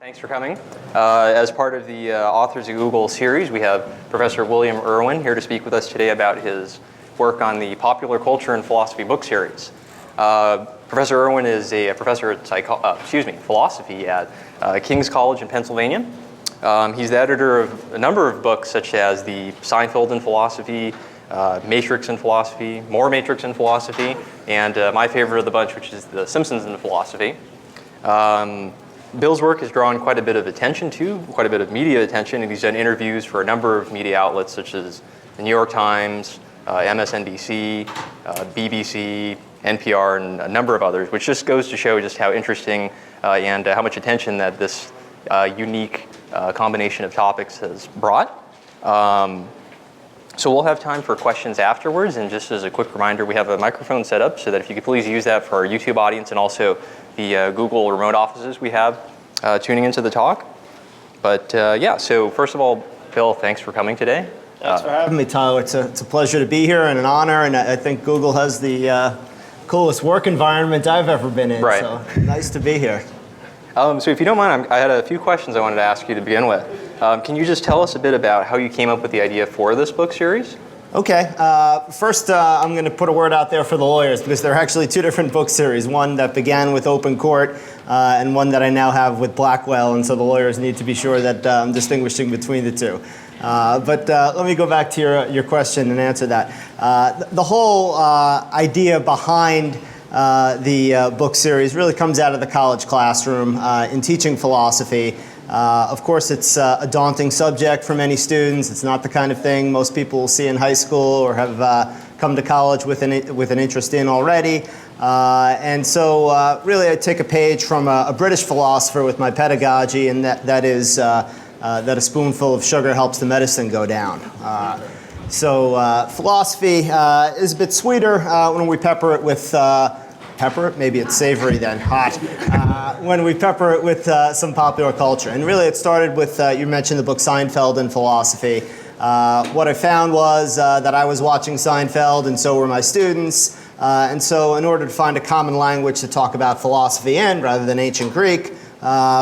Thanks for coming. As part of the Authors of Google series, we have Professor William Irwin here to speak with us today about his work on the Popular Culture and Philosophy book series. Professor Irwin is a professor at philosophy at King's College in Pennsylvania. He's the editor of a number of books such as the Seinfeld in Philosophy, Matrix in Philosophy, More Matrix in Philosophy, and my favorite of the bunch, which is the Simpsons in Philosophy. Bill's work has drawn quite a bit of attention quite a bit of media attention, and he's done interviews for a number of media outlets such as the New York Times, MSNBC, BBC, NPR, and a number of others, which just goes to show just how interesting and how much attention that this unique combination of topics has brought. So we'll have time for questions afterwards, and just as a quick reminder, we have a microphone set up so that if you could please use that for our YouTube audience and also the Google remote offices we have tuning into the talk. But yeah, so first of all, Bill, thanks for coming today. Thanks for having me, Tyler. It's a pleasure to be here and an honor, and I think Google has the coolest work environment I've ever been in, right. So nice to be here. So if you don't mind, I had a few questions I wanted to ask you to begin with. Can you just tell us a bit about how you came up with the idea for this book series? Okay. First, I'm going to put a word out there for the lawyers, because there are actually two different book series, one that began with Open Court and one that I now have with Blackwell, and so the lawyers need to be sure that I'm distinguishing between the two. But let me go back to your question and answer that. The whole idea behind the book series really comes out of the college classroom in teaching philosophy. Of course, it's a daunting subject for many students. It's not the kind of thing most people will see in high school or have come to college with an interest in already. And so really I take a page from a British philosopher with my pedagogy, and that is that a spoonful of sugar helps the medicine go down. So philosophy is a bit sweeter when we pepper it with maybe it's savory then, hot, when we pepper it with some popular culture. And really it started with, you mentioned the book Seinfeld in Philosophy. What I found was that I was watching Seinfeld, and so were my students. And so in order to find a common language to talk about philosophy in, rather than ancient Greek,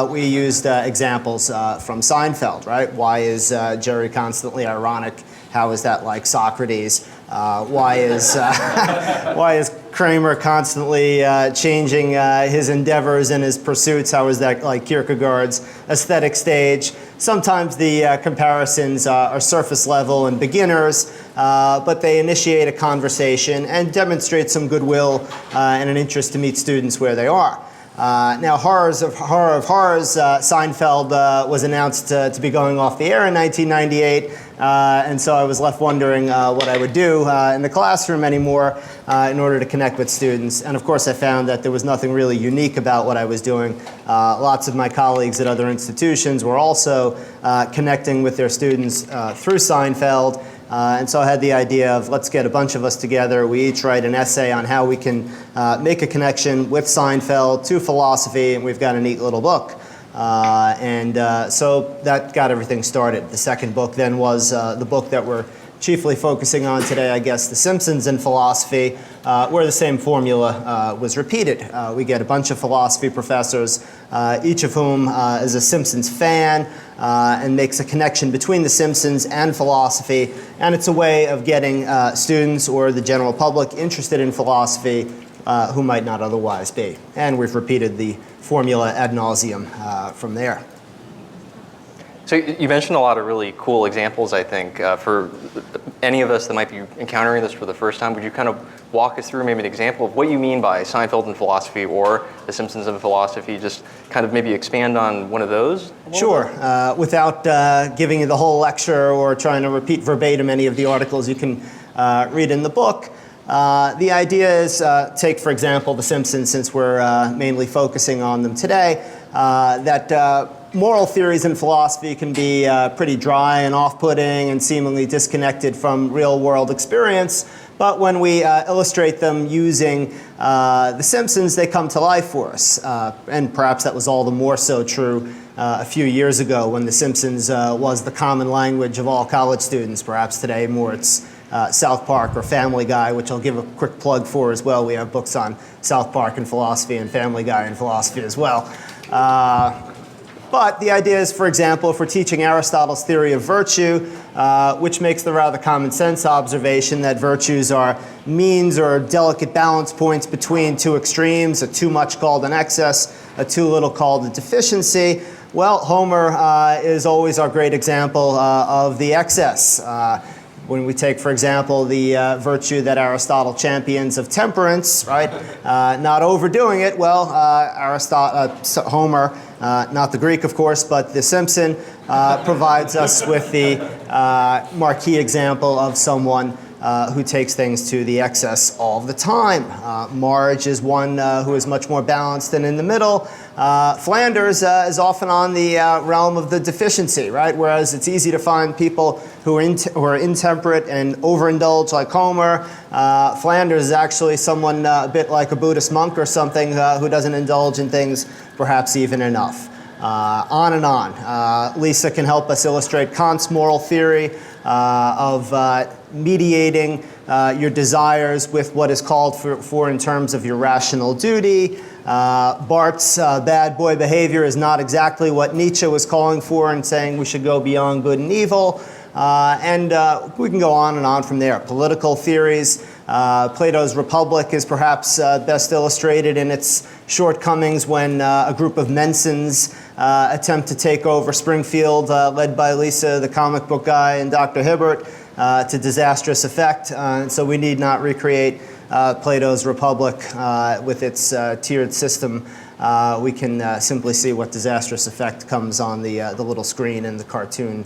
we used examples from Seinfeld, right? Why is Jerry constantly ironic? How is that like Socrates? Why is Kramer constantly changing his endeavors and his pursuits? How is that like Kierkegaard's aesthetic stage? Sometimes the comparisons are surface level and beginners, but they initiate a conversation and demonstrate some goodwill and an interest to meet students where they are. Now, horror of horrors, Seinfeld was announced to be going off the air in 1998, and so I was left wondering what I would do in the classroom anymore in order to connect with students. And of course, I found that there was nothing really unique about what I was doing. Lots of my colleagues at other institutions were also connecting with their students through Seinfeld. And so I had the idea of, let's get a bunch of us together. We each write an essay on how we can make a connection with Seinfeld to philosophy, and we've got a neat little book. So that got everything started. The second book then was the book that we're chiefly focusing on today, I guess, The Simpsons in Philosophy, where the same formula was repeated. We get a bunch of philosophy professors, each of whom is a Simpsons fan, and makes a connection between The Simpsons and philosophy. And it's a way of getting students or the general public interested in philosophy who might not otherwise be. And we've repeated the formula ad nauseum from there. So you mentioned a lot of really cool examples, I think. For any of us that might be encountering this for the first time, would you kind of walk us through maybe an example of what you mean by Seinfeld in Philosophy or The Simpsons in Philosophy? Just kind of maybe expand on one of those? Sure. Without giving you the whole lecture or trying to repeat verbatim any of the articles you can read in the book, the idea is, take for example The Simpsons, since we're mainly focusing on them today, that moral theories in philosophy can be pretty dry and off-putting and seemingly disconnected from real-world experience. But when we illustrate them using The Simpsons, they come to life for us. And perhaps that was all the more so true a few years ago when The Simpsons was the common language of all college students. Perhaps today more it's South Park or Family Guy, which I'll give a quick plug for as well. We have books on South Park and philosophy and Family Guy and philosophy as well. But the idea is, for example, if we're teaching Aristotle's theory of virtue, which makes the rather common sense observation that virtues are means or delicate balance points between two extremes, a too much called an excess, a too little called a deficiency. Well, Homer is always our great example of the excess. When we take, for example, the virtue that Aristotle champions of temperance, right? Not overdoing it. Well, Homer, not the Greek, of course, but the Simpson, provides us with the marquee example of someone who takes things to the excess all the time. Marge is one who is much more balanced and in the middle. Flanders is often on the realm of the deficiency, right? Whereas it's easy to find people who are intemperate and overindulge like Homer. Flanders is actually someone a bit like a Buddhist monk or something who doesn't indulge in things perhaps even enough. On and on. Lisa can help us illustrate Kant's moral theory of mediating your desires with what is called for in terms of your rational duty. Bart's bad boy behavior is not exactly what Nietzsche was calling for and saying we should go beyond good and evil. And we can go on and on from there. Political theories. Plato's Republic is perhaps best illustrated in its shortcomings when a group of Mensons attempt to take over Springfield, led by Lisa, the comic book guy, and Dr. Hibbert, to disastrous effect. So we need not recreate Plato's Republic with its tiered system. We can simply see what disastrous effect comes on the little screen in the cartoon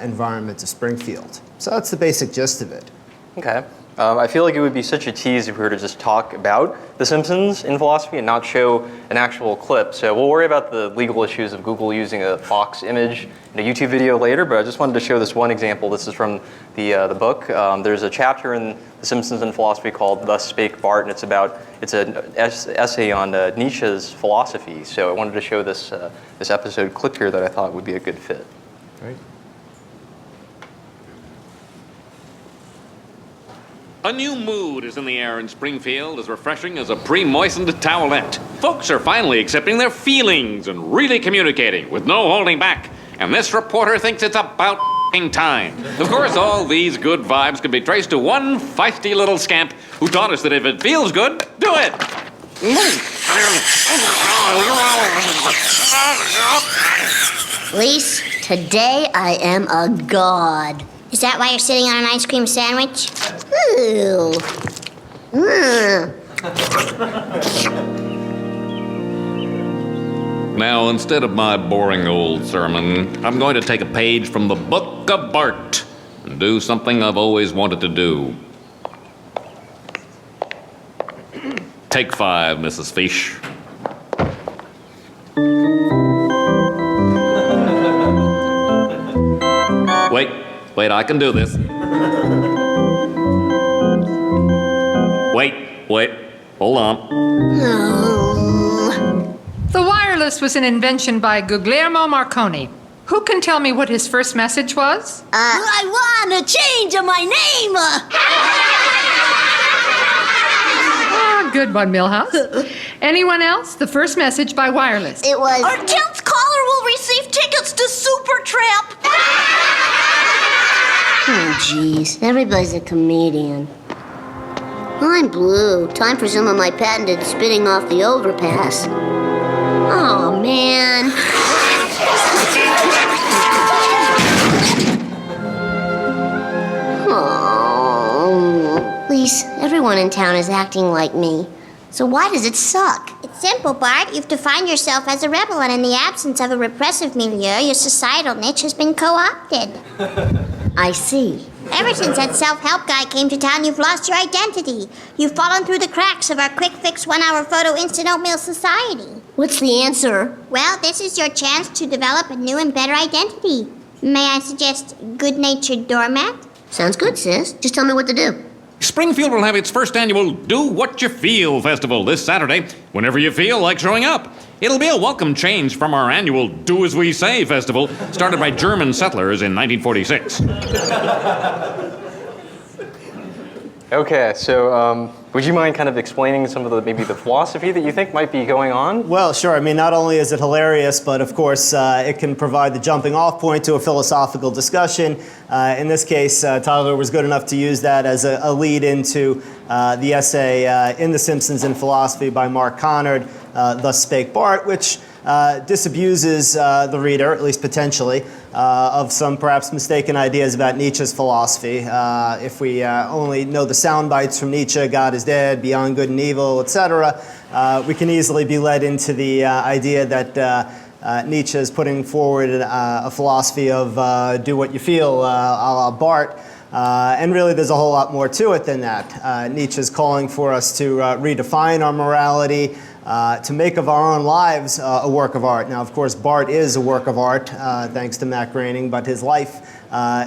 environment of Springfield. So that's the basic gist of it. Okay. I feel like it would be such a tease if we were to just talk about The Simpsons in philosophy and not show an actual clip. So we'll worry about the legal issues of Google using a Fox image in a YouTube video later, but I just wanted to show this one example. This is from the book. There's a chapter in The Simpsons in philosophy called Thus Spake Bart, and it's an essay on Nietzsche's philosophy. So I wanted to show this episode clip here that I thought would be a good fit. Right. A new mood is in the air in Springfield, as refreshing as a pre-moistened towelette. Folks are finally accepting their feelings and really communicating with no holding back. And this reporter thinks it's about time. Of course, all these good vibes can be traced to one feisty little scamp who taught us that if it feels good, do it. Lise, today I am a god. Is that why you're sitting on an ice cream sandwich? Ooh. Now, instead of my boring old sermon, I'm going to take a page from the Book of Bart and do something I've always wanted to do. Take 5, Mrs. Fish. Wait, I can do this. Wait, hold on. The wireless was an invention by Guglielmo Marconi. Who can tell me what his first message was? I want to change my name. Good one, Milhouse. Anyone else? The first message by wireless. It was... Our 10th caller will receive tickets to Supertramp. Oh, jeez. Everybody's a comedian. I'm blue. Time for some of my patented spitting off the overpass. Oh, man. Oh. Lise, everyone in town is acting like me. So why does it suck? It's simple, Bart. You've defined yourself as a rebel, and in the absence of a repressive milieu, your societal niche has been co-opted. I see. Ever since that self-help guy came to town, you've lost your identity. You've fallen through the cracks of our quick-fix, one-hour photo instant oatmeal society. What's the answer? Well, this is your chance to develop a new and better identity. May I suggest good-natured doormat? Sounds good, sis. Just tell me what to do. Springfield will have its first annual Do What You Feel festival this Saturday, whenever you feel like showing up. It'll be a welcome change from our annual Do As We Say festival, started by German settlers in 1946. Okay, so would you mind kind of explaining some of maybe the philosophy that you think might be going on? Well, sure. I mean, not only is it hilarious, but of course, it can provide the jumping off point to a philosophical discussion. In this case, Tyler was good enough to use that as a lead into the essay in The Simpsons in Philosophy by Mark Conard, Thus Spake Bart, which disabuses the reader, at least potentially, of some perhaps mistaken ideas about Nietzsche's philosophy. If we only know the sound bites from Nietzsche, God is dead, beyond good and evil, etc., we can easily be led into the idea that Nietzsche is putting forward a philosophy of do what you feel, a la Bart. And really, there's a whole lot more to it than that. Nietzsche is calling for us to redefine our morality, to make of our own lives a work of art. Now, of course, Bart is a work of art, thanks to Matt Groening, but his life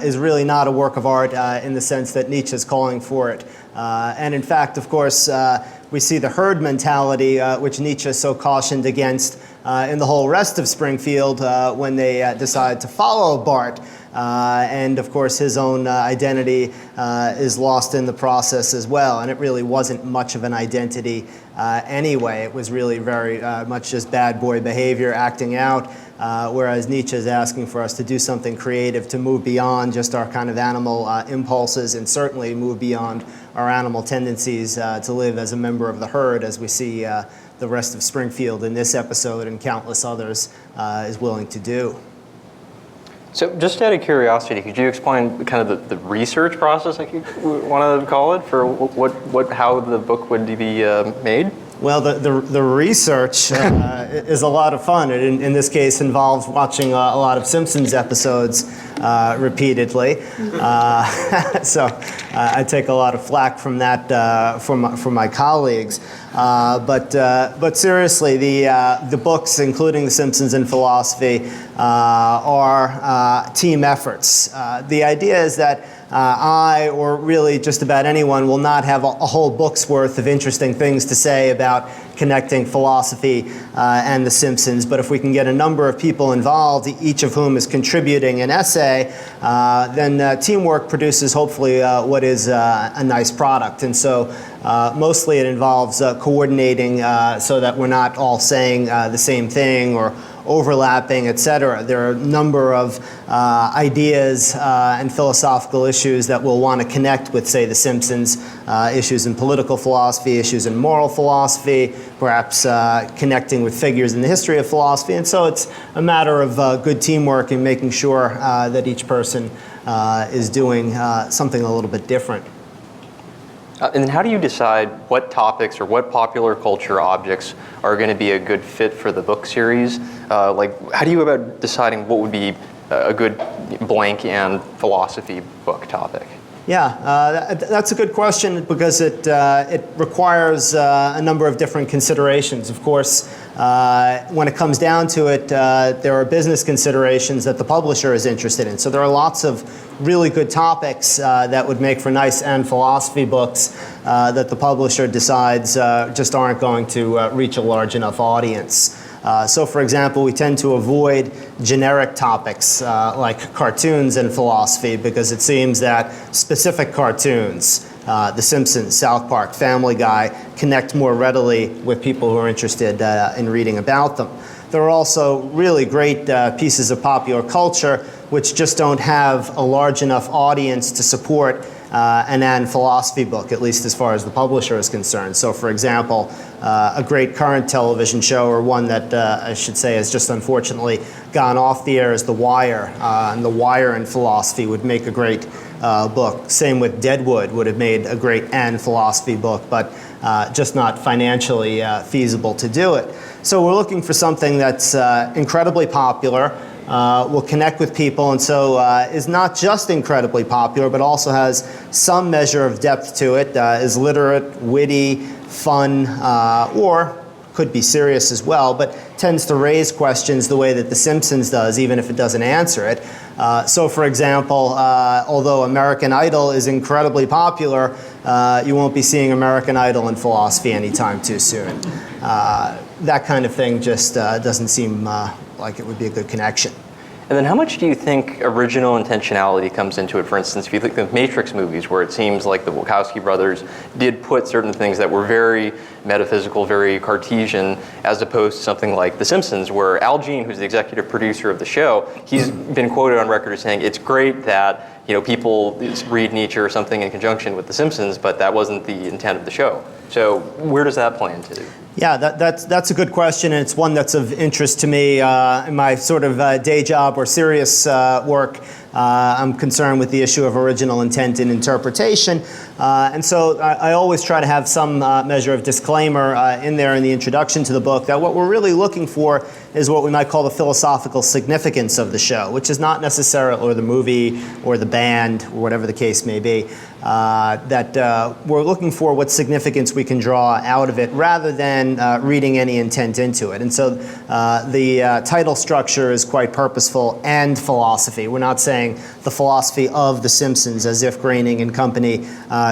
is really not a work of art in the sense that Nietzsche is calling for it. And in fact, of course, we see the herd mentality, which Nietzsche so cautioned against in the whole rest of Springfield when they decide to follow Bart. And of course, his own identity is lost in the process as well. And it really wasn't much of an identity anyway. It was really very much just bad boy behavior, acting out. Whereas Nietzsche is asking for us to do something creative, to move beyond just our kind of animal impulses, and certainly move beyond our animal tendencies to live as a member of the herd, as we see the rest of Springfield in this episode and countless others is willing to do. So just out of curiosity, could you explain kind of the research process, like you want to call it, for how the book would be made? Well, the research is a lot of fun. It, in this case, involves watching a lot of Simpsons episodes repeatedly. So I take a lot of flack from that from my colleagues. But seriously, the books, including The Simpsons in Philosophy, are team efforts. The idea is that I, or really just about anyone, will not have a whole book's worth of interesting things to say about connecting philosophy and The Simpsons. But if we can get a number of people involved, each of whom is contributing an essay, then teamwork produces hopefully what is a nice product. And so mostly it involves coordinating so that we're not all saying the same thing or overlapping, etc. There are a number of ideas and philosophical issues that we'll want to connect with, say, The Simpsons, issues in political philosophy, issues in moral philosophy, perhaps connecting with figures in the history of philosophy. And so it's a matter of good teamwork and making sure that each person is doing something a little bit different. And then how do you decide what topics or what popular culture objects are going to be a good fit for the book series? Like, how do you go about deciding what would be a good blank and philosophy book topic? Yeah, that's a good question because it requires a number of different considerations. Of course, when it comes down to it, there are business considerations that the publisher is interested in. So there are lots of really good topics that would make for nice and philosophy books that the publisher decides just aren't going to reach a large enough audience. So, for example, we tend to avoid generic topics like cartoons and philosophy because it seems that specific cartoons, The Simpsons, South Park, Family Guy, connect more readily with people who are interested in reading about them. There are also really great pieces of popular culture which just don't have a large enough audience to support an philosophy book, at least as far as the publisher is concerned. So, for example, a great current television show, or one that I should say has just unfortunately gone off the air, is The Wire. And The Wire in philosophy would make a great book. Same with Deadwood would have made a great philosophy book, but just not financially feasible to do it. So we're looking for something that's incredibly popular, will connect with people, and so is not just incredibly popular, but also has some measure of depth to it, is literate, witty, fun, or could be serious as well, but tends to raise questions the way that The Simpsons does, even if it doesn't answer it. So, for example, although American Idol is incredibly popular, you won't be seeing American Idol in philosophy anytime too soon. That kind of thing just doesn't seem like it would be a good connection. And then how much do you think original intentionality comes into it? For instance, if you look at the Matrix movies, where it seems like the Wachowski brothers did put certain things that were very metaphysical, very Cartesian, as opposed to something like The Simpsons, where Al Jean, who's the executive producer of the show, he's been quoted on record as saying, it's great that people read Nietzsche or something in conjunction with The Simpsons, but that wasn't the intent of the show. So where does that play into? Yeah, that's a good question, and it's one that's of interest to me in my sort of day job or serious work. I'm concerned with the issue of original intent in interpretation, and so I always try to have some measure of disclaimer in there in the introduction to the book that what we're really looking for is what we might call the philosophical significance of the show, which is not necessarily, or the movie, or the band, or whatever the case may be, that we're looking for what significance we can draw out of it rather than reading any intent into it. And so the title structure is quite purposeful, and philosophy. We're not saying the philosophy of The Simpsons, as if Groening and company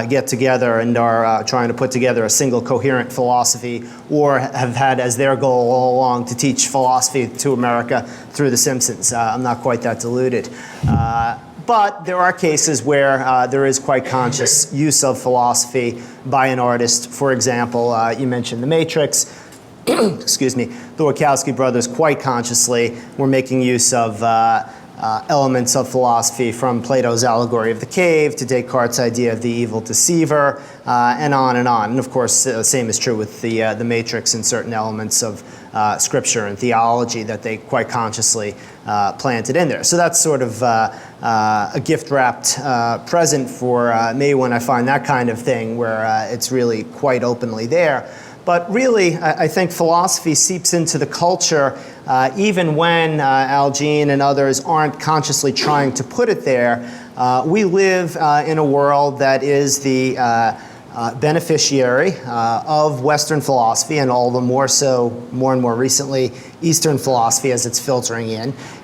get together and are trying to put together a single coherent philosophy, or have had as their goal all along to teach philosophy to America through The Simpsons. I'm not quite that deluded. But there are cases where there is quite conscious use of philosophy by an artist. For example, you mentioned The Matrix. Excuse me. The Wachowski brothers quite consciously were making use of elements of philosophy, from Plato's allegory of the cave to Descartes' idea of the evil deceiver, and on and on. And of course, the same is true with the Matrix and certain elements of scripture and theology that they quite consciously planted in there. So that's sort of a gift-wrapped present for me when I find that kind of thing where it's really quite openly there. But really, I think philosophy seeps into the culture even when Al Jean and others aren't consciously trying to put it there. We live in a world that is the beneficiary of Western philosophy, and all the more so, more and more recently, Eastern philosophy as it's filtering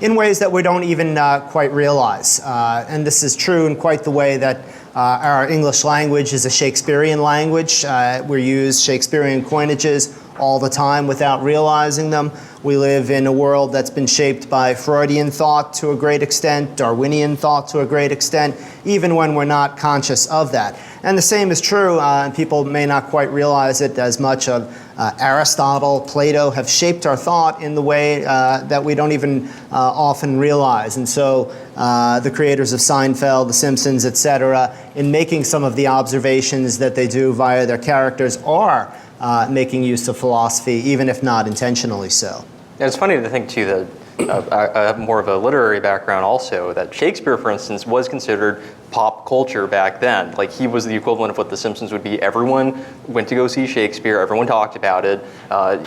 in ways that we don't even quite realize. And this is true in quite the way that our English language is a Shakespearean language. We use Shakespearean coinages all the time without realizing them. We live in a world that's been shaped by Freudian thought to a great extent, Darwinian thought to a great extent, even when we're not conscious of that. And the same is true, and people may not quite realize it as much, of Aristotle, Plato have shaped our thought in the way that we don't even often realize. And so the creators of Seinfeld, The Simpsons, etc., in making some of the observations that they do via their characters are making use of philosophy, even if not intentionally so. And it's funny to think, too, that I have more of a literary background also, that Shakespeare, for instance, was considered pop culture back then. Like, he was the equivalent of what The Simpsons would be. Everyone went to go see Shakespeare. Everyone talked about it.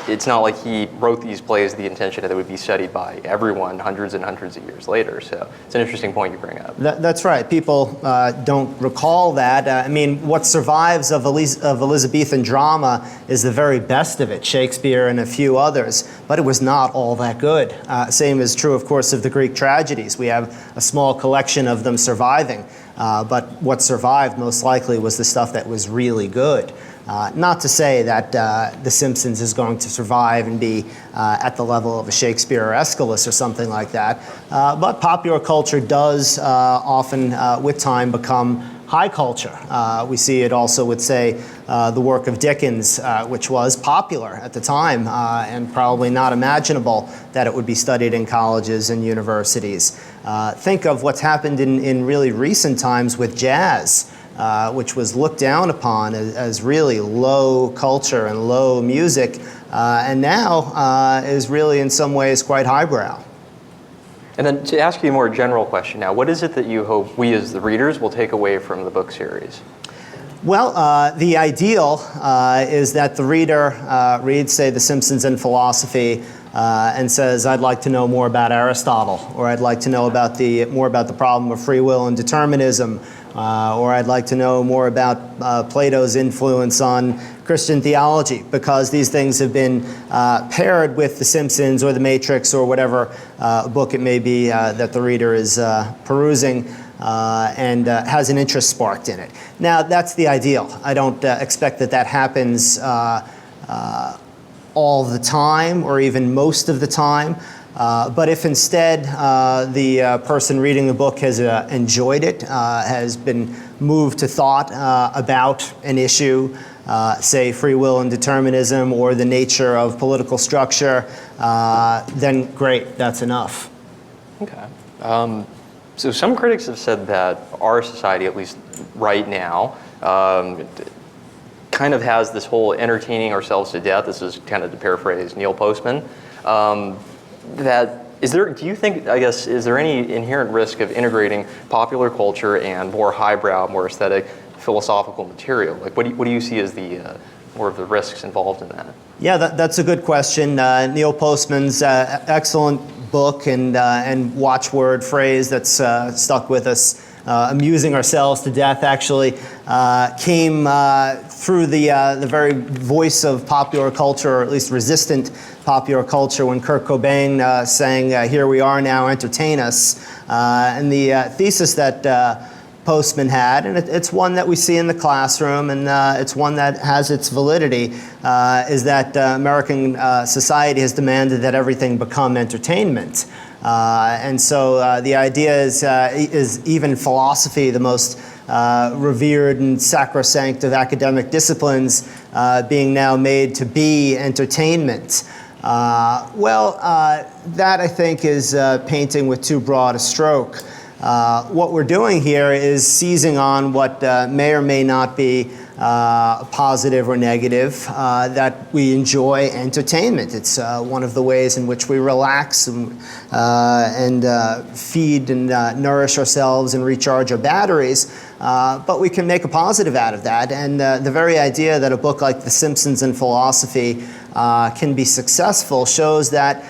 It's not like he wrote these plays the intention that they would be studied by everyone hundreds and hundreds of years later. So it's an interesting point you bring up. That's right. People don't recall that. I mean, what survives of Elizabethan drama is the very best of it, Shakespeare and a few others, but it was not all that good. Same is true, of course, of the Greek tragedies. We have a small collection of them surviving. But what survived most likely was the stuff that was really good. Not to say that The Simpsons is going to survive and be at the level of a Shakespeare or Aeschylus or something like that, but popular culture does often, with time, become high culture. We see it also with, say, the work of Dickens, which was popular at the time and probably not imaginable that it would be studied in colleges and universities. Think of what's happened in really recent times with jazz, which was looked down upon as really low culture and low music, and now is really in some ways quite highbrow. And then to ask you a more general question now, what is it that you hope we as the readers will take away from the book series? Well, the ideal is that the reader reads, say, The Simpsons and Philosophy and says, I'd like to know more about Aristotle, or I'd like to know about more about the problem of free will and determinism, or I'd like to know more about Plato's influence on Christian theology, because these things have been paired with The Simpsons or The Matrix or whatever book it may be that the reader is perusing and has an interest sparked in it. Now, that's the ideal. I don't expect that happens all the time or even most of the time. But if instead the person reading the book has enjoyed it, has been moved to thought about an issue, say free will and determinism or the nature of political structure, then great, that's enough. Okay. So some critics have said that our society, at least right now, kind of has this whole entertaining ourselves to death. This is kind of to paraphrase Neil Postman. Do you think, I guess, is there any inherent risk of integrating popular culture and more highbrow, more aesthetic, philosophical material? Like, what do you see as the more of the risks involved in that? Yeah, that's a good question. Neil Postman's excellent book and watchword phrase that's stuck with us, amusing ourselves to death, actually came through the very voice of popular culture, or at least resistant popular culture, when Kurt Cobain sang "Here We Are Now, Entertain Us." And the thesis that Postman had, and it's one that we see in the classroom, and it's one that has its validity, is that American society has demanded that everything become entertainment. And so the idea is even philosophy, the most revered and sacrosanct of academic disciplines, being now made to be entertainment. That I think is painting with too broad a stroke. What we're doing here is seizing on what may or may not be positive or negative, that we enjoy entertainment. It's one of the ways in which we relax and feed and nourish ourselves and recharge our batteries. But we can make a positive out of that. And the very idea that a book like The Simpsons Philosophy can be successful shows that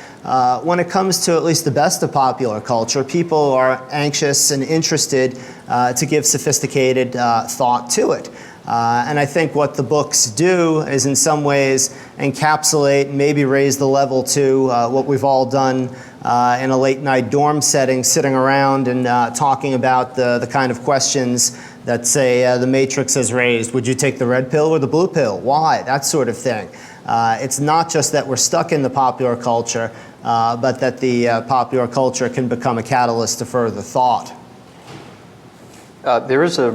when it comes to at least the best of popular culture, people are anxious and interested to give sophisticated thought to it. And I think what the books do is in some ways encapsulate and maybe raise the level to what we've all done in a late night dorm setting, sitting around and talking about the kind of questions that, say, the Matrix has raised. Would you take the red pill or the blue pill? Why? That sort of thing. It's not just that we're stuck in the popular culture, but that the popular culture can become a catalyst to further thought. There was a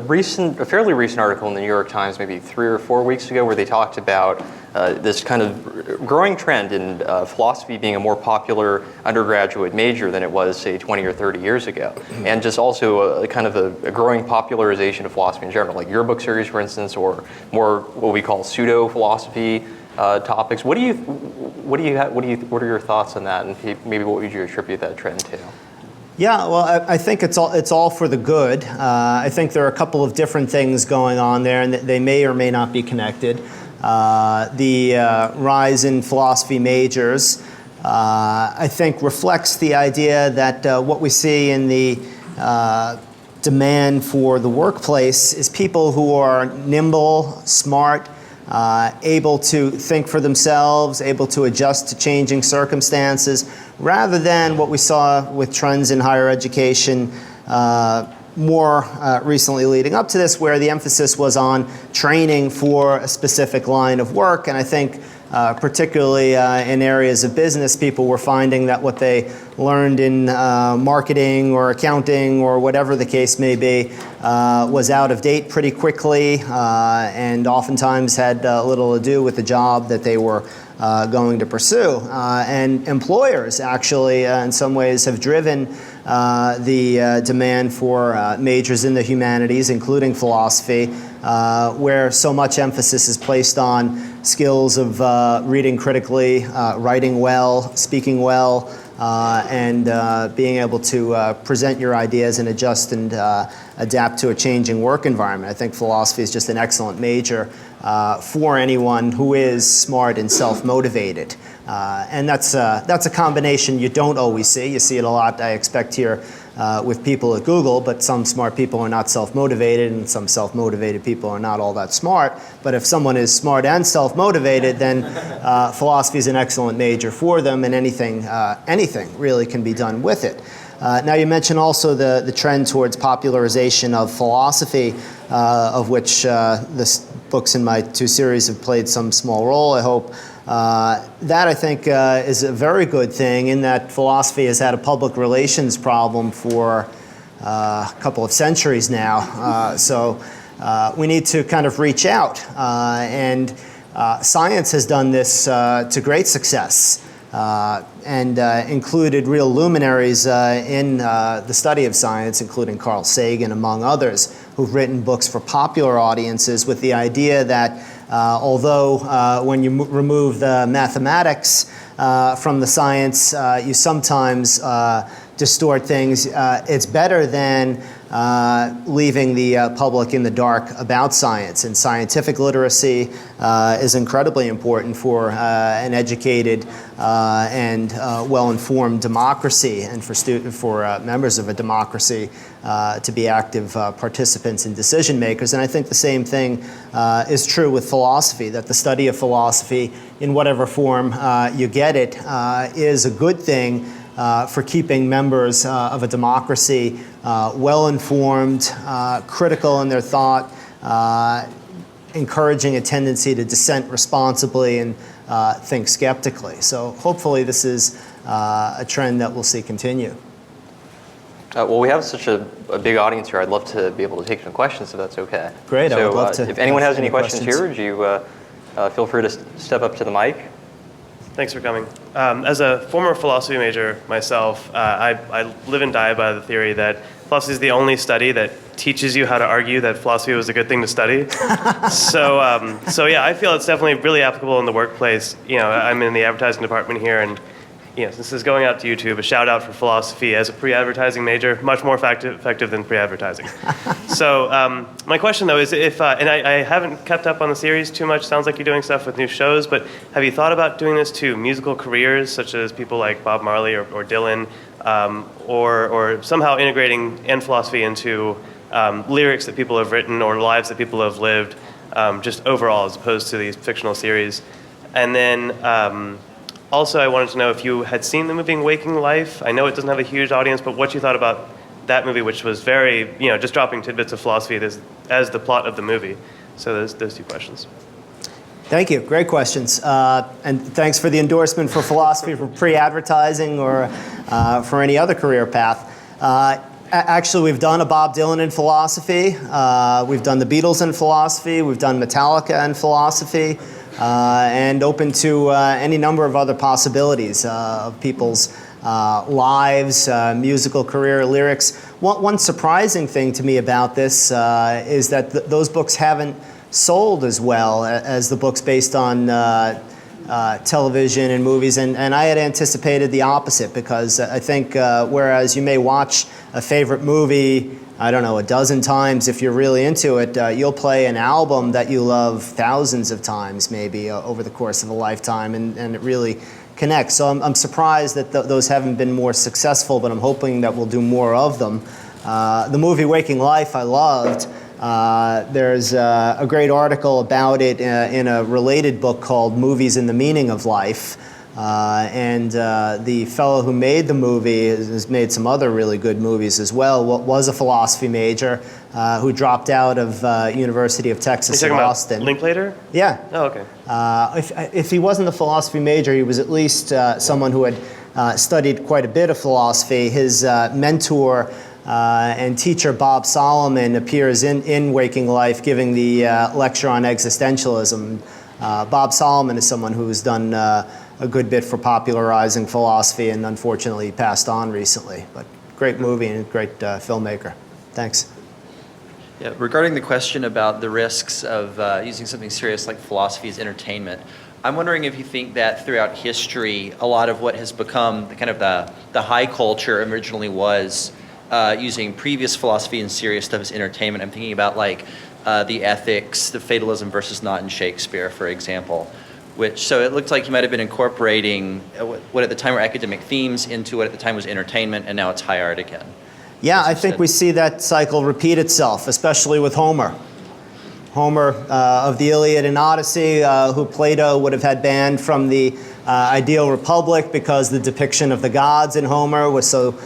fairly recent article in the New York Times, maybe 3 or 4 weeks ago, where they talked about this kind of growing trend in philosophy being a more popular undergraduate major than it was, say, 20 or 30 years ago. And just also a kind of a growing popularization of philosophy in general, like your book series, for instance, or more what we call pseudo-philosophy topics. What are your thoughts on that, and maybe what would you attribute that trend to? Yeah, well, I think it's all for the good. I think there are a couple of different things going on there, and they may or may not be connected. The rise in philosophy majors, I think, reflects the idea that what we see in the demand for the workplace is people who are nimble, smart, able to think for themselves, able to adjust to changing circumstances, rather than what we saw with trends in higher education more recently leading up to this, where the emphasis was on training for a specific line of work. And I think particularly in areas of business, people were finding that what they learned in marketing or accounting or whatever the case may be was out of date pretty quickly, and oftentimes had little to do with the job that they were going to pursue. And employers actually in some ways have driven the demand for majors in the humanities, including philosophy, where so much emphasis is placed on skills of reading critically, writing well, speaking well, and being able to present your ideas and adjust and adapt to a changing work environment. I think philosophy is just an excellent major for anyone who is smart and self-motivated. And that's a combination you don't always see. You see it a lot, I expect, here with people at Google, but some smart people are not self-motivated, and some self-motivated people are not all that smart. But if someone is smart and self-motivated, then philosophy is an excellent major for them, and anything really can be done with it. Now, you mentioned also the trend towards popularization of philosophy, of which the books in my 2 series have played some small role, I hope. That, I think, is a very good thing in that philosophy has had a public relations problem for a couple of centuries now. So we need to kind of reach out. And science has done this to great success. And included real luminaries in the study of science, including Carl Sagan, among others, who've written books for popular audiences with the idea that although when you remove the mathematics from the science, you sometimes distort things, it's better than leaving the public in the dark about science. And scientific literacy is incredibly important for an educated and well-informed democracy, and for members of a democracy to be active participants and decision makers. And I think the same thing is true with philosophy, that the study of philosophy, in whatever form you get it, is a good thing for keeping members of a democracy well-informed, critical in their thought, encouraging a tendency to dissent responsibly and think skeptically. So hopefully this is a trend that we'll see continue. Well, we have such a big audience here. I'd love to be able to take some questions, if that's okay. Great, so, I would love to. If anyone has any questions here, would you feel free to step up to the mic? Thanks for coming. As a former philosophy major myself, I live and die by the theory that philosophy is the only study that teaches you how to argue that philosophy was a good thing to study. So yeah, I feel it's definitely really applicable in the workplace. You know, I'm in the advertising department here, and this is going out to YouTube. A shout out for philosophy as a pre-advertising major, much more effective than pre-advertising. So my question though is if, and I haven't kept up on the series too much. Sounds like you're doing stuff with new shows, but have you thought about doing this to musical careers, such as people like Bob Marley or Dylan, or somehow integrating philosophy into lyrics that people have written or lives that people have lived, just overall, as opposed to these fictional series? And then also, I wanted to know if you had seen the movie Waking Life. I know it doesn't have a huge audience, but what you thought about that movie, which was very, just dropping tidbits of philosophy as the plot of the movie. So those two questions. Thank you. Great questions. And thanks for the endorsement for philosophy for pre-advertising or for any other career path. Actually, we've done a Bob Dylan in philosophy. We've done the Beatles in philosophy. We've done Metallica in philosophy. And open to any number of other possibilities of people's lives, musical career, lyrics. One surprising thing to me about this is that those books haven't sold as well as the books based on television and movies, and I had anticipated the opposite, because I think whereas you may watch a favorite movie, I don't know, a dozen times, if you're really into it, you'll play an album that you love thousands of times maybe over the course of a lifetime, and it really connects. So I'm surprised that those haven't been more successful, but I'm hoping that we'll do more of them. The movie Waking Life I loved. There's a great article about it in a related book called Movies and the Meaning of Life. And the fellow who made the movie has made some other really good movies as well. Was a philosophy major who dropped out of University of Texas in Austin. You're talking about Linklater? Yeah. Oh, okay. If he wasn't a philosophy major, he was at least someone who had studied quite a bit of philosophy. His mentor and teacher Bob Solomon appears in Waking Life giving the lecture on existentialism. Bob Solomon is someone who's done a good bit for popularizing philosophy and unfortunately passed on recently. But great movie and great filmmaker. Thanks. Yeah, regarding the question about the risks of using something serious like philosophy as entertainment, I'm wondering if you think that throughout history, a lot of what has become the high culture originally was using previous philosophy and serious stuff as entertainment. I'm thinking about the ethics, the fatalism versus not in Shakespeare, for example. So it looked like you might have been incorporating what at the time were academic themes into what at the time was entertainment, and now it's high art again. Yeah, I think we see that cycle repeat itself, especially with Homer. Homer of the Iliad and Odyssey, who Plato would have had banned from the ideal republic because the depiction of the gods in Homer was so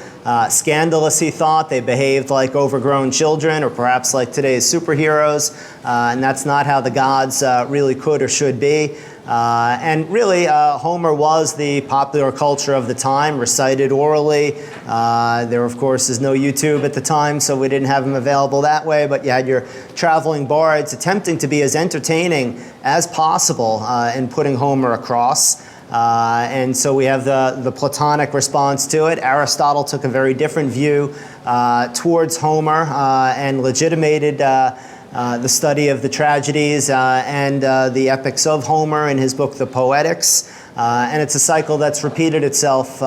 scandalous, he thought. They behaved like overgrown children or perhaps like today's superheroes, and that's not how the gods really could or should be. And really, Homer was the popular culture of the time, recited orally. There, of course, is no YouTube at the time, so we didn't have them available that way, but you had your traveling bards attempting to be as entertaining as possible in putting Homer across. And so we have the Platonic response to it. Aristotle took a very different view towards Homer and legitimated the study of the tragedies and the epics of Homer in his book, The Poetics. And it's a cycle that's repeated itself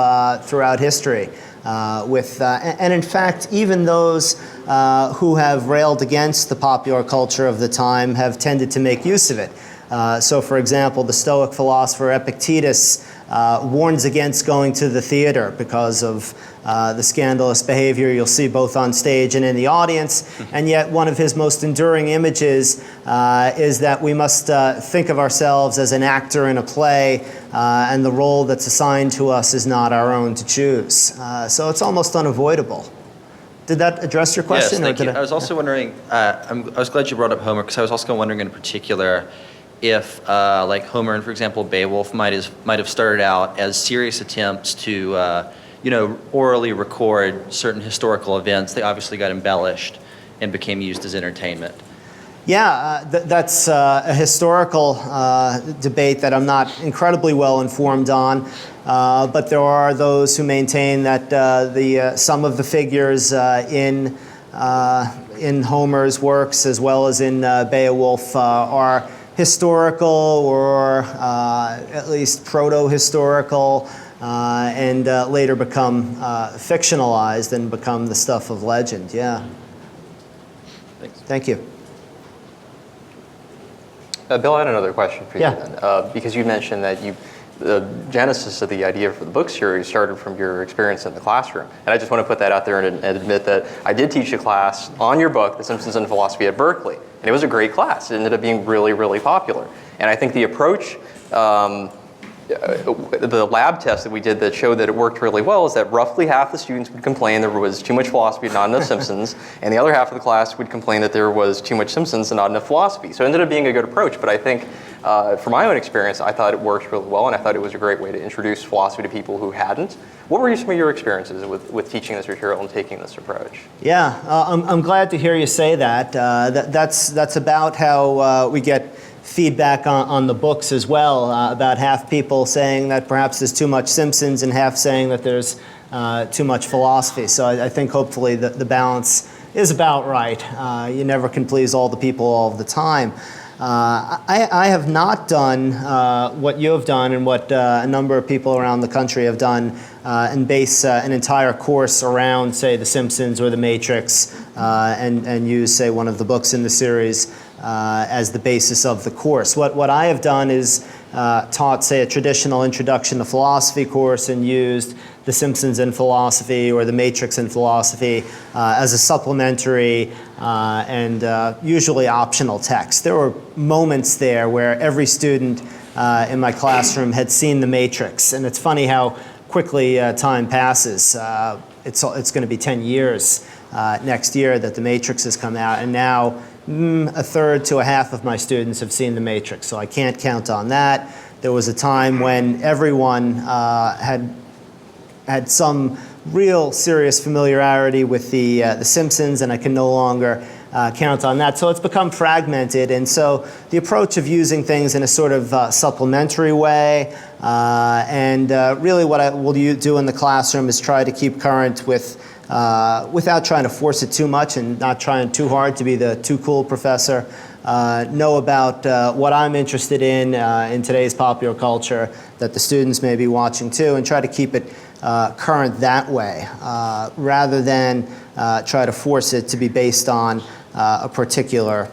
throughout history. And in fact, even those who have railed against the popular culture of the time have tended to make use of it. So, for example, the Stoic philosopher Epictetus warns against going to the theater because of the scandalous behavior you'll see both on stage and in the audience. And yet one of his most enduring images is that we must think of ourselves as an actor in a play, and the role that's assigned to us is not our own to choose. So it's almost unavoidable. Did that address your question? Yes, thank you. I was also wondering, I was glad you brought up Homer, because I was also wondering in particular if, like Homer and, for example, Beowulf might have started out as serious attempts to, orally record certain historical events. They obviously got embellished and became used as entertainment. Yeah, that's a historical debate that I'm not incredibly well informed on, but there are those who maintain that some of the figures in Homer's works, as well as in Beowulf, are historical or at least proto-historical, and later become fictionalized and become the stuff of legend. Yeah. Thanks. Thank you. Bill, I had another question for you. Yeah. Then. Because you mentioned that the genesis of the idea for the book series started from your experience in the classroom. And I just want to put that out there and admit that I did teach a class on your book, The Simpsons and Philosophy, at Berkeley. And it was a great class. It ended up being really, really popular. And I think the approach, the lab test that we did that showed that it worked really well is that roughly half the students would complain there was too much philosophy and not enough Simpsons, and the other half of the class would complain that there was too much Simpsons and not enough philosophy. So it ended up being a good approach, but I think from my own experience, I thought it worked really well, and I thought it was a great way to introduce philosophy to people who hadn't. What were some of your experiences with teaching this material and taking this approach? Yeah, I'm glad to hear you say that. That's about how we get feedback on the books as well, about half people saying that perhaps there's too much Simpsons and half saying that there's too much philosophy. So I think hopefully the balance is about right. You never can please all the people all the time. I have not done what you have done and what a number of people around the country have done and base an entire course around, say, The Simpsons or The Matrix and use, say, one of the books in the series as the basis of the course. What I have done is taught, say, a traditional introduction to philosophy course and used The Simpsons in Philosophy or The Matrix in Philosophy as a supplementary and usually optional text. There were moments there where every student in my classroom had seen The Matrix, and it's funny how quickly time passes. It's going to be 10 years next year that The Matrix has come out, and now a third to a half of my students have seen The Matrix, so I can't count on that. There was a time when everyone had some real serious familiarity with the Simpsons, and I can no longer count on that. So it's become fragmented, and so the approach of using things in a sort of supplementary way, and really what I will do in the classroom is try to keep current with without trying to force it too much and not trying too hard to be the too cool professor, know about what I'm interested in today's popular culture that the students may be watching too, and try to keep it current that way, rather than try to force it to be based on a particular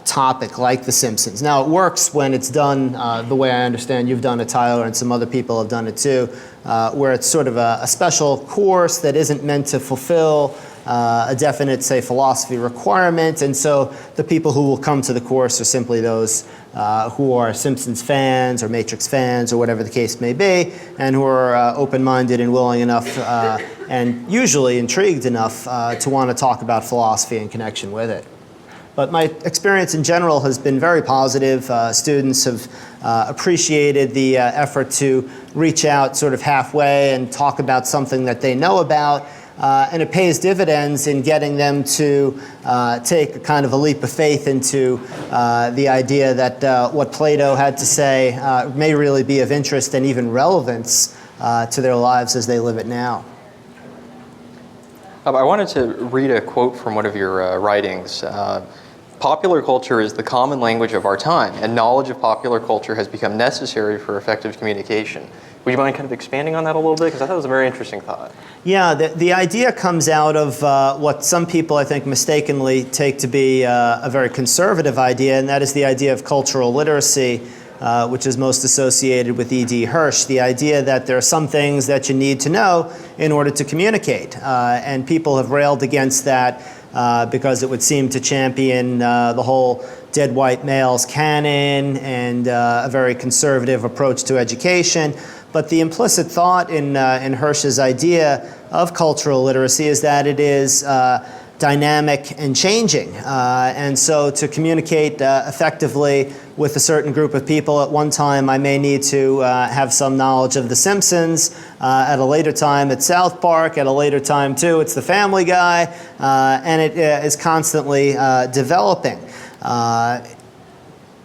topic like The Simpsons. Now, it works when it's done the way I understand you've done it, Tyler, and some other people have done it too, where it's sort of a special course that isn't meant to fulfill a definite, say, philosophy requirement, and so the people who will come to the course are simply those who are Simpsons fans or Matrix fans or whatever the case may be, and who are open-minded and willing enough and usually intrigued enough to want to talk about philosophy in connection with it. But my experience in general has been very positive. Students have appreciated the effort to reach out sort of halfway and talk about something that they know about. And it pays dividends in getting them to take a kind of a leap of faith into the idea that what Plato had to say may really be of interest and even relevance to their lives as they live it now. I wanted to read a quote from one of your writings. Popular culture is the common language of our time, and knowledge of popular culture has become necessary for effective communication. Would you mind kind of expanding on that a little bit? Because I thought it was a very interesting thought. Yeah, the idea comes out of what some people, I think, mistakenly take to be a very conservative idea, and that is the idea of cultural literacy, which is most associated with E.D. Hirsch, the idea that there are some things that you need to know in order to communicate. And people have railed against that because it would seem to champion the whole dead white males canon and a very conservative approach to education. But the implicit thought in Hirsch's idea of cultural literacy is that it is dynamic and changing. And so to communicate effectively with a certain group of people at one time, I may need to have some knowledge of The Simpsons. At a later time, it's South Park. At a later time, too, it's The Family Guy. And it is constantly developing.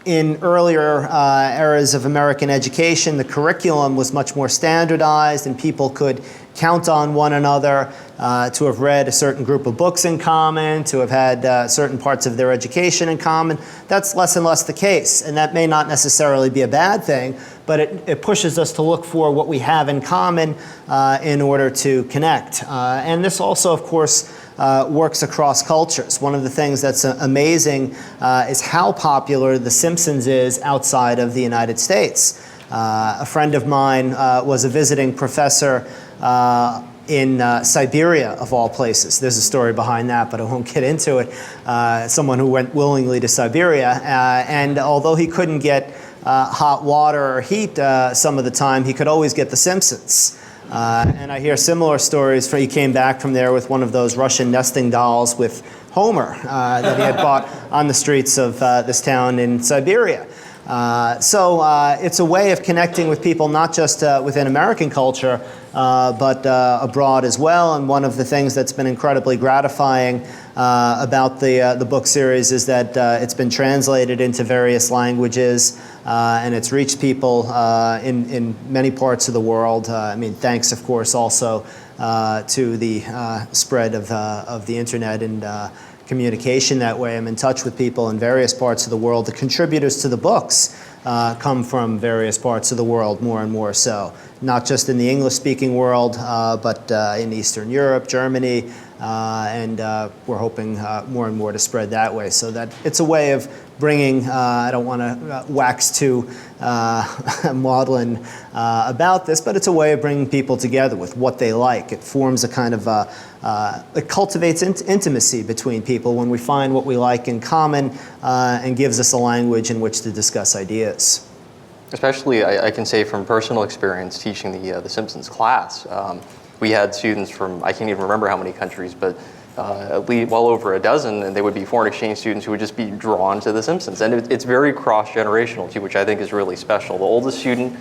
In earlier eras of American education, the curriculum was much more standardized and people could count on one another to have read a certain group of books in common, to have had certain parts of their education in common. That's less and less the case, and that may not necessarily be a bad thing, but it pushes us to look for what we have in common in order to connect. And this also, of course, works across cultures. One of the things that's amazing is how popular The Simpsons is outside of the United States. A friend of mine was a visiting professor in Siberia, of all places. There's a story behind that, but I won't get into it. Someone who went willingly to Siberia, and although he couldn't get hot water or heat some of the time, he could always get The Simpsons. And I hear similar stories. He came back from there with one of those Russian nesting dolls with Homer that he had bought on the streets of this town in Siberia. So it's a way of connecting with people not just within American culture, but abroad as well. And one of the things that's been incredibly gratifying about the book series is that it's been translated into various languages and it's reached people in many parts of the world. I mean, thanks, of course, also to the spread of the internet and communication that way. I'm in touch with people in various parts of the world. The contributors to the books come from various parts of the world, more and more so. Not just in the English-speaking world, but in Eastern Europe, Germany, and we're hoping more and more to spread that way. So that it's a way of bringing, I don't want to wax too maudlin about this, but it's a way of bringing people together with what they like. It forms a kind of, it cultivates intimacy between people when we find what we like in common and gives us a language in which to discuss ideas. Especially, I can say from personal experience teaching the Simpsons class, we had students from, I can't even remember how many countries, but at least well over a dozen, and they would be foreign exchange students who would just be drawn to The Simpsons. And it's very cross-generational too, which I think is really special. The oldest student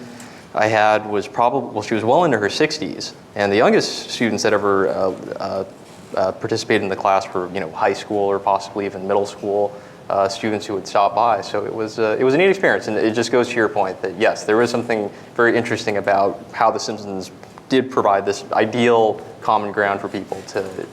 I had was probably, well, she was well into her 60s, and the youngest students that ever participated in the class were, high school or possibly even middle school students who would stop by. So it was a neat experience, and it just goes to your point that yes, there is something very interesting about how The Simpsons did provide this ideal common ground for people to,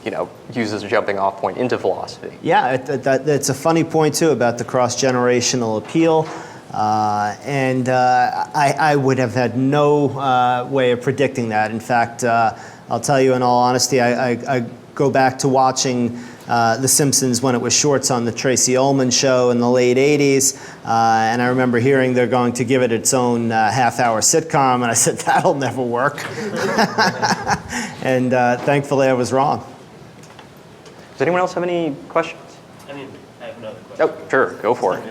use as a jumping off point into philosophy. Yeah, that's a funny point too about the cross-generational appeal. And I would have had no way of predicting that. In fact, I'll tell you in all honesty, I go back to watching The Simpsons when it was shorts on the Tracy Ullman show in the late 80s. And I remember hearing they're going to give it its own half-hour sitcom, and I said, that'll never work. And thankfully I was wrong. Does anyone else have any questions? I mean, I have another question. Oh, sure, go for it.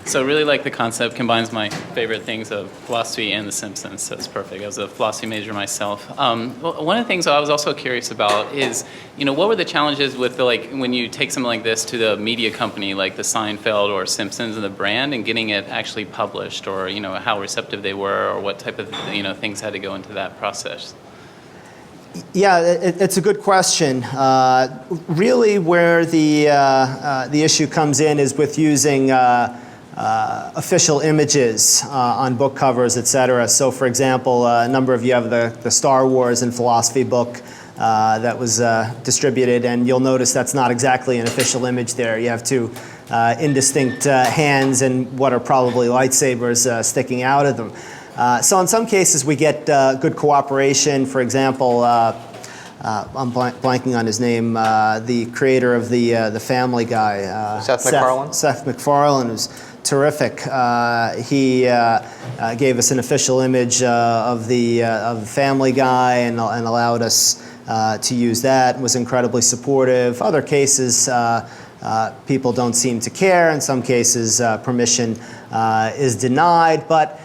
So really like the concept, combines my favorite things of philosophy and The Simpsons, so it's perfect. I was a philosophy major myself. One of the things I was also curious about is, what were the challenges with when you take something like this to the media company like the Seinfeld or Simpsons and the brand and getting it actually published, or how receptive they were, or what type of things had to go into that process? Yeah, it's a good question. Really, where the issue comes in is with using official images on book covers, etc. So, for example, a number of you have the Star Wars and philosophy book that was distributed, and you'll notice that's not exactly an official image there. You have two indistinct hands and what are probably lightsabers sticking out of them. So in some cases we get good cooperation. For example, I'm blanking on his name, the creator of the Family Guy. Seth MacFarlane? Seth MacFarlane was terrific. He gave us an official image of the Family Guy and allowed us to use that, was incredibly supportive. Other cases, people don't seem to care. In some cases, permission is denied. But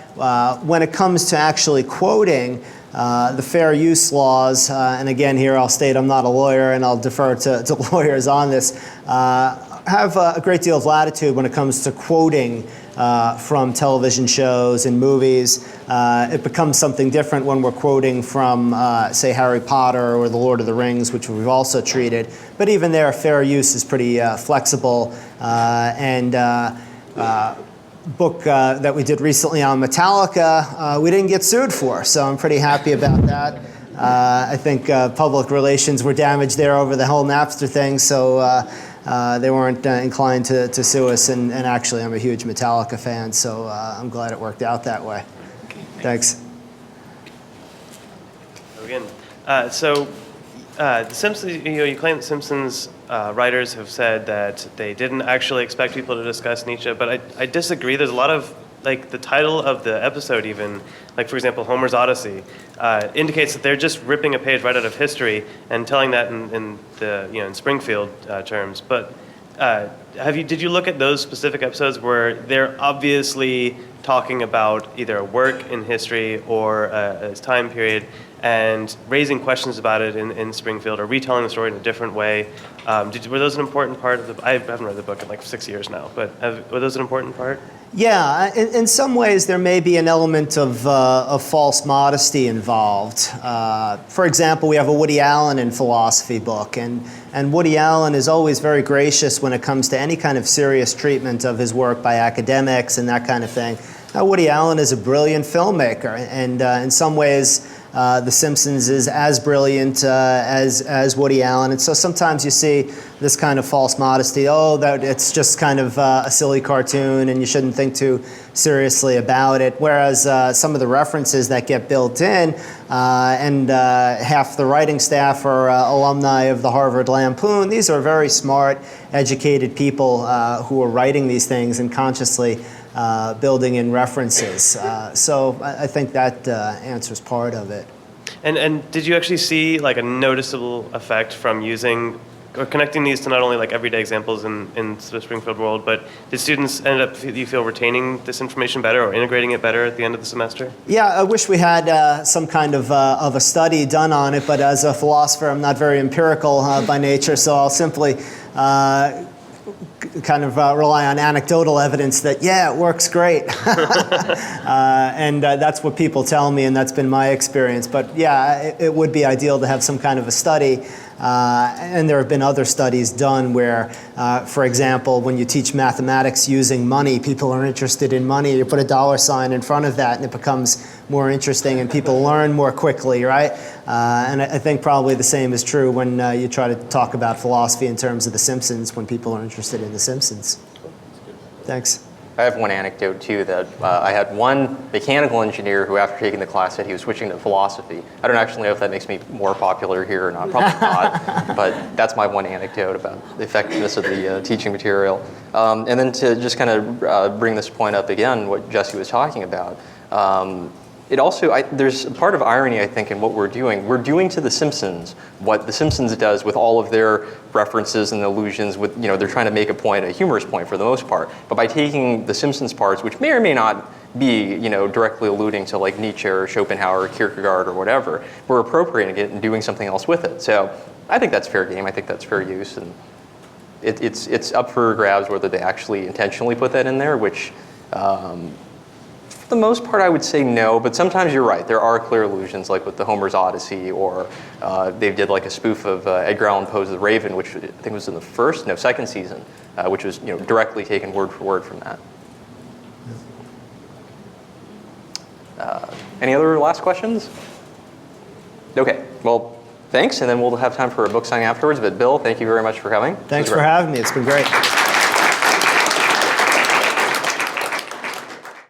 when it comes to actually quoting, the fair use laws, and again here I'll state I'm not a lawyer and I'll defer to lawyers on this, have a great deal of latitude when it comes to quoting from television shows and movies. It becomes something different when we're quoting from, say, Harry Potter or The Lord of the Rings, which we've also treated. But even there, fair use is pretty flexible. Book that we did recently on Metallica, we didn't get sued for, so I'm pretty happy about that. I think public relations were damaged there over the whole Napster thing, so they weren't inclined to sue us, and actually I'm a huge Metallica fan, so I'm glad it worked out that way. Okay, Thanks. Again, the Simpsons, you claim that Simpsons writers have said that they didn't actually expect people to discuss Nietzsche, but I disagree. There's a lot of, the title of the episode even, for example, Homer's Odyssey, indicates that they're just ripping a page right out of history and telling that in Springfield terms. But did you look at those specific episodes where they're obviously talking about either a work in history or a time period and raising questions about it in Springfield, or retelling the story in a different way? Were those an important part of the? I haven't read the book in 6 years now, but were those an important part? Yeah, in some ways there may be an element of false modesty involved. For example, we have a Woody Allen in philosophy book, and Woody Allen is always very gracious when it comes to any kind of serious treatment of his work by academics and that kind of thing. Now, Woody Allen is a brilliant filmmaker, and in some ways The Simpsons is as brilliant as Woody Allen. And so sometimes you see this kind of false modesty, that it's just kind of a silly cartoon and you shouldn't think too seriously about it. Whereas some of the references that get built in, and half the writing staff are alumni of the Harvard Lampoon, these are very smart, educated people who are writing these things and consciously building in references. So I think that answers part of it. And did you actually see a noticeable effect from using or connecting these to not only everyday examples in the Springfield world, but did students end up, do you feel, retaining this information better or integrating it better at the end of the semester? Yeah, I wish we had some kind of a study done on it, but as a philosopher, I'm not very empirical by nature, so I'll simply kind of rely on anecdotal evidence that, yeah, it works great. And that's what people tell me, and that's been my experience. But yeah, it would be ideal to have some kind of a study. And there have been other studies done where, for example, when you teach mathematics using money, people are interested in money. You put a dollar sign in front of that and it becomes more interesting and people learn more quickly, right? And I think probably the same is true when you try to talk about philosophy in terms of The Simpsons, when people are interested in The Simpsons. Thanks. I have one anecdote too, that I had one mechanical engineer who, after taking the class, said he was switching to philosophy. I don't actually know if that makes me more popular here or not, probably not, but that's my one anecdote about the effectiveness of the teaching material. And then to just kind of bring this point up again, what Jesse was talking about, it also, there's a part of irony, I think, in what we're doing. We're doing to The Simpsons what The Simpsons does with all of their references and allusions with, they're trying to make a point, a humorous point for the most part. But by taking The Simpsons parts, which may or may not be, directly alluding to like Nietzsche or Schopenhauer or Kierkegaard or whatever, we're appropriating it and doing something else with it. So I think that's fair game. I think that's fair use. And it's up for grabs whether they actually intentionally put that in there, which, for the most part, I would say no, but sometimes you're right. There are clear allusions, like with the Homer's Odyssey, or they did like a spoof of Edgar Allan Poe's The Raven, which I think was in the second season, which was directly taken word for word from that. Any other last questions? Okay, well, thanks, and then we'll have time for a book signing afterwards. But Bill, thank you very much for coming. Thanks for having me. It's been great.